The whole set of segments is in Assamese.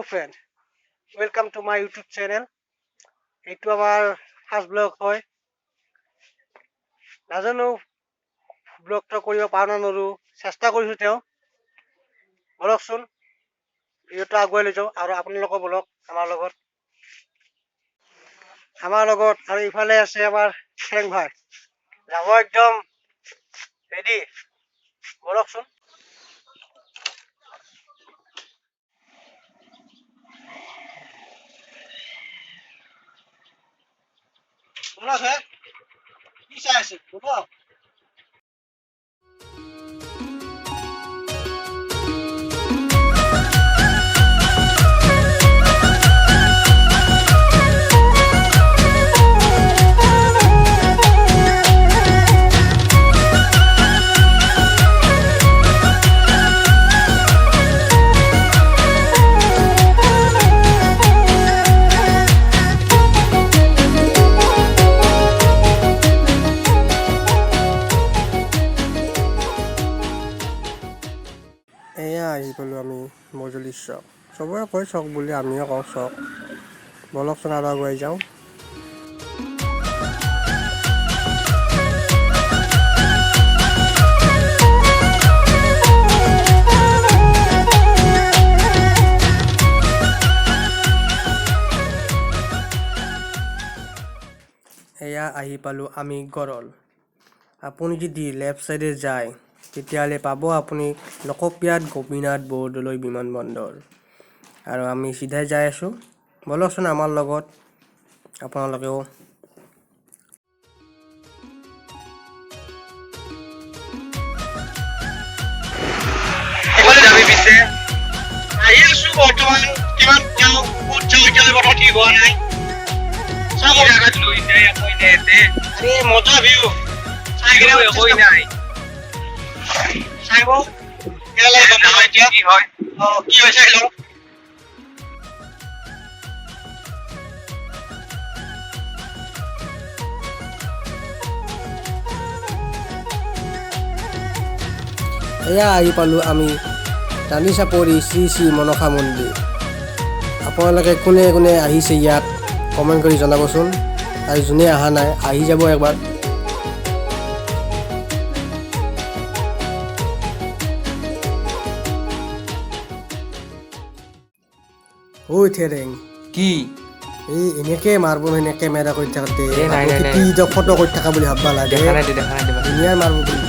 friend, welcome to my YouTube channel. এইটো আমাৰ ফাৰ্ষ্ট ব্লগ হয়। নাজানো ব্লগটো কৰিব পাৰোঁ না নোৱাৰোঁ, চেষ্টা কৰিছোঁ তেওঁ। বলকচোন ভিডিঅ'টো আগুৱাই লৈ যাওঁ আৰু আপোনালোকো বলক আমাৰ লগত আৰু ইফালে আছে আমাৰ ফ্ৰেংক ভাই। যাব একদম ৰেডি, বলকচোন। বলক হে, কি চাই আছে বলক। এয়া আহি পালোঁ আমি মজুলি চক। চবৰে কয় চক বুলি, আমিও কওঁ চক। বলকচোন আৰু আগুৱাই যাওঁ। এয়া আহি পালোঁ আমি গড়ল। আপুনি যদি লেফ্ট চাইডে যায় তেতিয়াহ'লে পাব আপুনি লোকপ্ৰিয় গোপীনাথ বৰদলৈ বিমানবন্দৰ। আৰু আমি চিধাই যাই আছোঁ, বলকচোন আমাৰ লগত আপোনালোকেও। আহি আছোঁ বৰ্তমান, কিমান যাওঁ ক'ত যাওঁ এতিয়ালৈ বৰ্তমান ঠিক হোৱা নাই। আরে মজা ভিউ চাইকেল কই নাই চাইব কেলা লাগে এতিয়া কি হয় কি হৈছে হেল্ল। এয়া আহি পালোঁ আমি ৰাণী চাপৰি শ্ৰী শ্ৰী মনসা মন্দিৰ। আপোনালোকে কোনে কোনে আহিছে ইয়াত কমেণ্ট কৰি জনাবচোন, আৰু যোনে অহা নাই আহি যাব একবাৰ। ঐ থেৰেং কি এই এনেকে মাৰব এনে কেমেৰা কৰি থাকতে নাই ফটো কৰি থকা বুলি ভাববা লাগে। দেখা নাই ধুনীয়া মাৰব কিন্তু।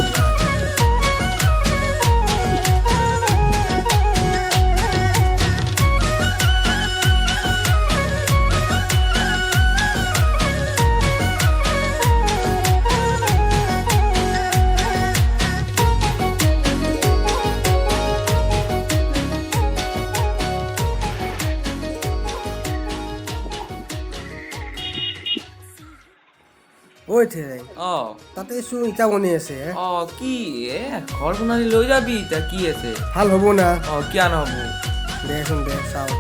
ঐ থেৰেং তাতে চোন ইটা বনি আছে। কি ঘৰ বনালি লৈ যাবি এতিয়া কি আছে ভাল হ'ব না? কিয় নহ'ব, দেচোন দে চাওঁ।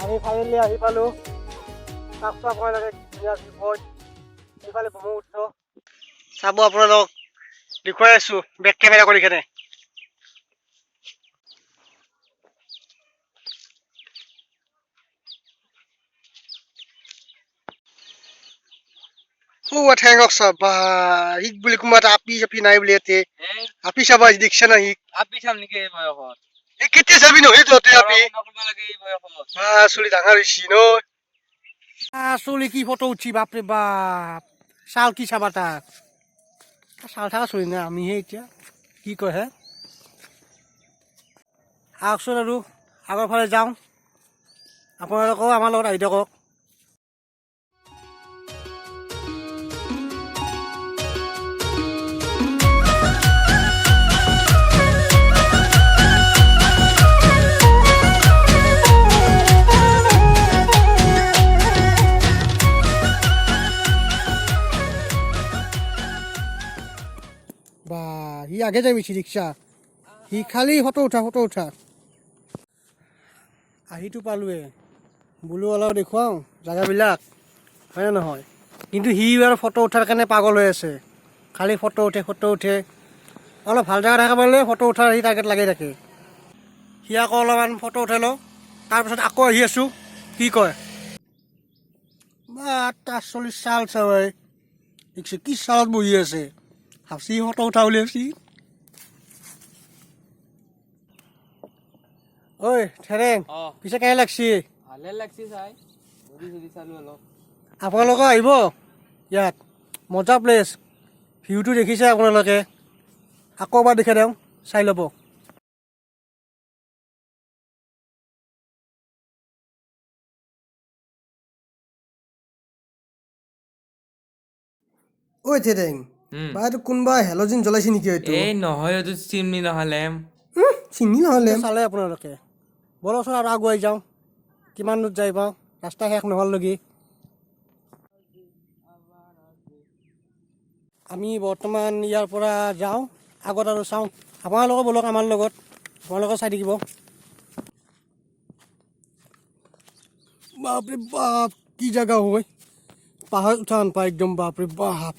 আমি ফাইনেলি আহি পালোঁ। চাওক আপোনালোকে ধুনীয়া বিপদ এইফালে ব্ৰহ্মপুত্ৰ চাব, আপোনালোক দেখুৱাই আছোঁ বেক কেমেৰা কৰি কেনে। ঠেঙক চাব বা শিক বুলি কোনোবা এটা আপি চাপি নাই বুলি ইয়াতে আপি চাবা দেখিছা না শিক আপি চাম নেকি এই বয়সত? কেতিয়া চাবি নহয় তহঁতে আপি চুলি ডাঙৰ হৈছি ন। চুলি কি ফটো উঠছি বাপৰে বাপ, চাল কি চাবা তাক চাল থাকা চলি না আমিহে এতিয়া কি কয় হে। আহকচোন আৰু আগৰ ফালে যাওঁ, আপোনালোকেও আমাৰ লগত আহি থাকক। বা হি আগে যাই বেশি ৰিক্সা সি খালি ফটো উঠা আহিতো পালোৱে বোলো অলপ দেখুৱাওঁ জেগাবিলাক হয়নে নহয় কিন্তু সি আৰু ফটো উঠাৰ কাৰণে পাগল হৈ আছে খালি ফটো উঠে অলপ ভাল জেগা দেখা পালে ফটো উঠাৰ সি টাৰ্গেট লাগি থাকে সি আকৌ অলপমান ফটো উঠাই লওঁ তাৰপিছত আকৌ আহি আছোঁ কি কয় বা ৪০ চাল চাই দেখিছে কি চালত বহি আছে ভাবছি ফটো উঠা বুলি ভাবছি ঐ ঠেৰেং পিছে কেনে লাগছি ভালে লাগছি চাই ঘূৰি চালো অলপ আপোনালোকে আহিব ইয়াত মজা প্লেচ ভিউটো দেখিছে আপোনালোকে আকৌ এবাৰ দেখাই দিওঁ চাই ল'ব ঐ ঠেৰেং বা এইটো কোনোবা হেল'জিন জ্বলাইছে নেকি এইটো এই নহয় এইটো চিমনি নহ'লে চিনি নহ'লে চালে আপোনালোকে বলকচোন আৰু আগুৱাই যাওঁ কিমান দূৰ যাই পাওঁ ৰাস্তা শেষ নহ'লগি আমি বৰ্তমান ইয়াৰ পৰা যাওঁ আগত আৰু চাওঁ আপোনালোকে বলক আমাৰ লগত আপোনালোকে চাই থাকিব বাপৰে বাপ কি জেগা হয় পাহাৰ উঠা নাপায় একদম বাপৰে বাপ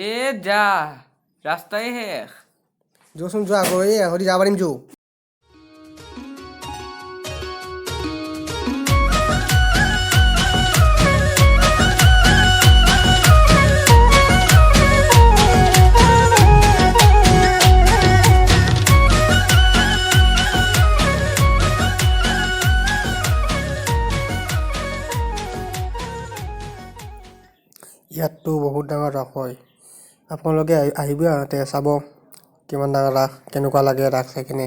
এ যা ৰাস্তাই শেষ যোৱাচোন যোৱা আকৌ এই সদি যাব পাৰিম যোৱা ইয়াততো বহুত ডাঙৰ ৰাস হয় আপোনালোকে আহিব ইয়াতে চাব কিমান ডাঙৰ ৰাস কেনেকুৱা লাগে ৰাস চাই কিনে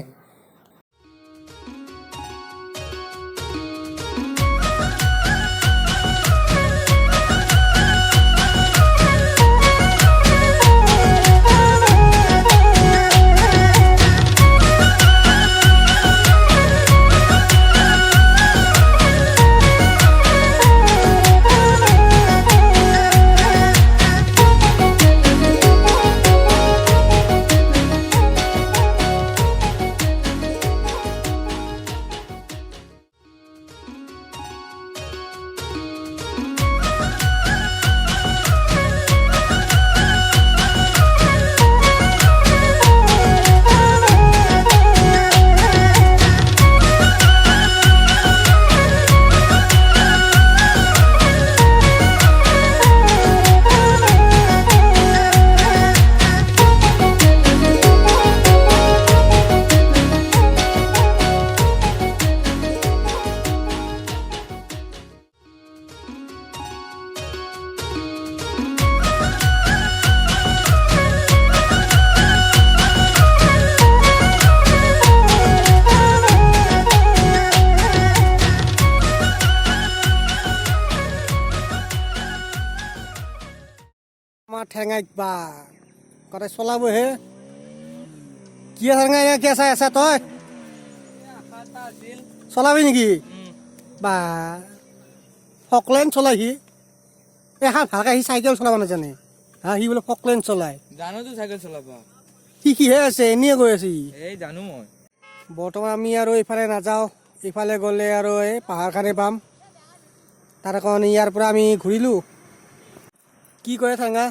আমাৰ ঠেঙাই বা কটাই চলাবহে কি ঠেঙাই কি চাই আছে তই চলাবি নেকি বা ফকলেন চলাই সি এখন ভালকৈ সি চাইকেল চলাব নাজানে হা সি বোলে ফকলেন চলাই জানোতো চাইকেল চলাব শিকিহে আছে এনেই গৈ আছে সি এই জানো মই বৰ্তমান আমি আৰু এইফালে নাযাওঁ এইফালে গ'লে আৰু এই পাহাৰখানে পাম তাৰ কাৰণে ইয়াৰ পৰা আমি ঘূৰিলোঁ কি কৰে ঠেঙা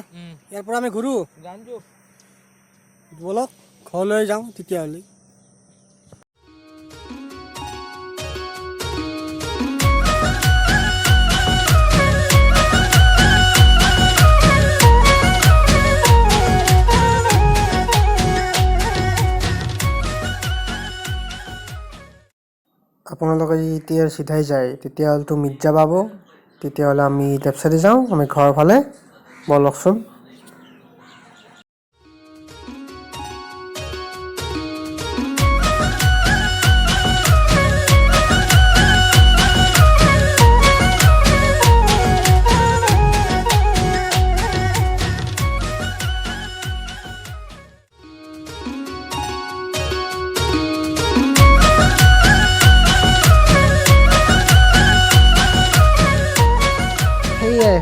ইয়াৰ পৰা আমি ঘূৰোঁ জানো বলক ঘৰলৈ যাওঁ তেতিয়াহ'লে আপোনালোকে যেতিয়া চিধাই যায় তেতিয়াহ'লেতো মিৰ্জা পাব তেতিয়াহ'লে আমি লেফ্ট চাইডে যাওঁ আমি ঘৰৰ ফালে বলকচোন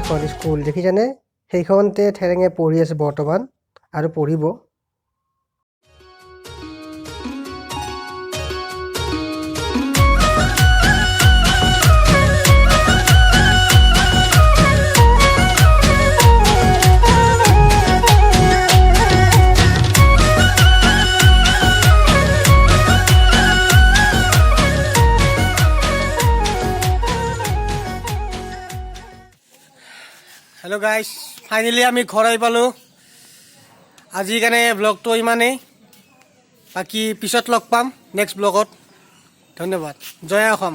এখন স্কুল দেখিছেনে সেইখনতে ঠেৰেঙে পঢ়ি আছে বৰ্তমান আৰু পঢ়িব। হেল্ল' গাইজ, ফাইনেলি আমি ঘৰ আহি পালোঁ। আজিৰ কাৰণে ব্লগটো ইমানেই, বাকী পিছত লগ পাম নেক্সট ব্লগত। ধন্যবাদ। জয় অসম।